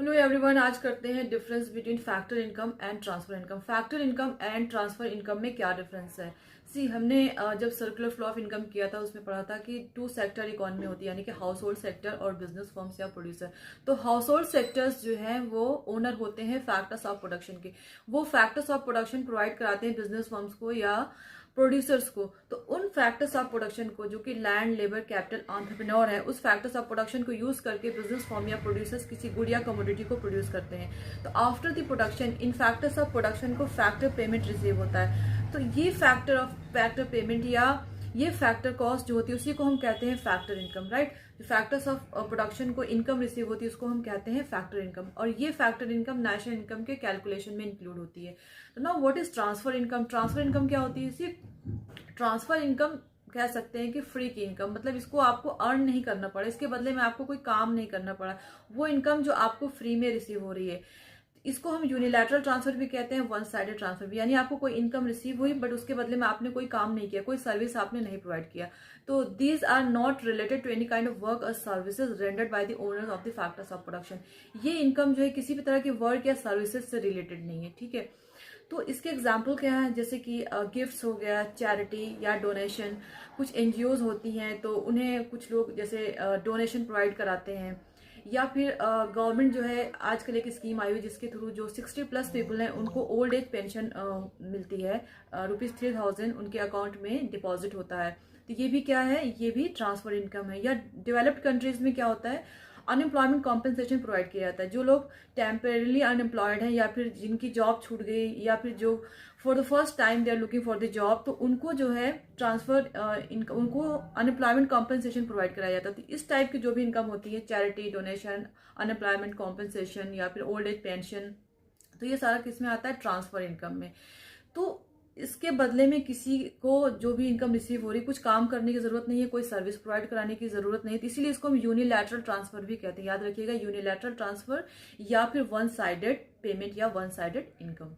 Hello everyone, आज करते हैं difference between factor income and transfer income. Factor income and transfer income में क्या डिफरेंस है? हमने जब सर्कुलर फ्लो ऑफ इनकम किया था उसमें पढ़ा था कि टू सेक्टर इकोनॉमी होती है, यानी कि हाउस होल्ड सेक्टर और बिजनेस फर्म्स या प्रोड्यूसर। तो हाउस होल्ड सेक्टर्स जो हैं वो ओनर होते हैं फैक्टर्स ऑफ प्रोडक्शन के। वो फैक्टर्स ऑफ प्रोडक्शन प्रोवाइड कराते हैं बिजनेस फर्म्स को या प्रोड्यूसर्स को। तो उन फैक्टर्स ऑफ प्रोडक्शन को, जो कि लैंड, लेबर, कैपिटल, एंटरप्रेन्योर है, उस फैक्टर्स ऑफ प्रोडक्शन को यूज करके बिजनेस फर्म या प्रोड्यूसर्स किसी गुड या कमोडिटी को प्रोड्यूस करते हैं। तो after the production in factors of production को फैक्टर पेमेंट रिसीव होता है। तो ये फैक्टर पेमेंट या ये फैक्टर कॉस्ट जो होती है उसी को हम कहते हैं factor income, right. Factors of production को इनकम रिसीव होती है उसको हम कहते हैं फैक्टर इनकम, और ये फैक्टर इनकम नेशनल इनकम के कैलकुलेशन में इंक्लूड होती है। तो now what is transfer income? Transfer income क्या होती है? ट्रांसफर इनकम कह सकते हैं कि फ्री की इनकम, मतलब इसको आपको अर्न नहीं करना पड़ा, इसके बदले में आपको कोई काम नहीं करना पड़ा, वो इनकम जो आपको फ्री में रिसीव हो रही है। इसको हम यूनिलैटरल ट्रांसफर भी कहते हैं, वन साइडेड ट्रांसफर भी, यानी आपको कोई इनकम रिसीव हुई बट उसके बदले में आपने कोई काम नहीं किया, कोई सर्विस आपने नहीं प्रोवाइड किया। तो these are not related to any kind of work और services rendered by the owners of the factors of production. ये इनकम जो है किसी भी तरह की वर्क या सर्विसेज से रिलेटेड नहीं है, ठीक है। तो इसके एग्जाम्पल क्या है? जैसे कि गिफ्ट्स हो गया, चैरिटी या डोनेशन। कुछ एनजीओज होती हैं तो उन्हें कुछ लोग जैसे डोनेशन प्रोवाइड कराते हैं, या फिर गवर्नमेंट जो है आजकल एक स्कीम आई हुई जिसके थ्रू जो 60+ पीपल हैं उनको ओल्ड एज पेंशन मिलती है, ₹3000 उनके अकाउंट में डिपॉजिट होता है। तो ये भी क्या है? ये भी ट्रांसफर इनकम है। या डेवलप्ड कंट्रीज में क्या होता है? अनएम्प्लॉयमेंट कॉम्पेंसेशन प्रोवाइड किया जाता है। जो लोग टेम्परेली अनएम्प्लॉयड हैं या फिर जिनकी जॉब छूट गई या फिर जो for the first time they are looking for the job, तो उनको जो है उनको अनएम्प्लॉयमेंट कॉम्पेंसेशन प्रोवाइड कराया जाता है। तो इस टाइप की जो भी इनकम होती है, चैरिटी, डोनेशन, अनएम्प्लॉयमेंट कॉम्पेंसेशन या फिर ओल्ड एज पेंशन, तो ये सारा किस में आता है? ट्रांसफर इनकम में। तो इसके बदले में किसी को जो भी इनकम रिसीव हो रही, कुछ काम करने की जरूरत नहीं है, कोई सर्विस प्रोवाइड कराने की जरूरत नहीं है, तो इसीलिए इसको हम यूनिलैटरल ट्रांसफर भी कहते हैं। याद रखिएगा, यूनिलैटरल ट्रांसफर या फिर वन साइडेड पेमेंट या वन साइडेड इनकम।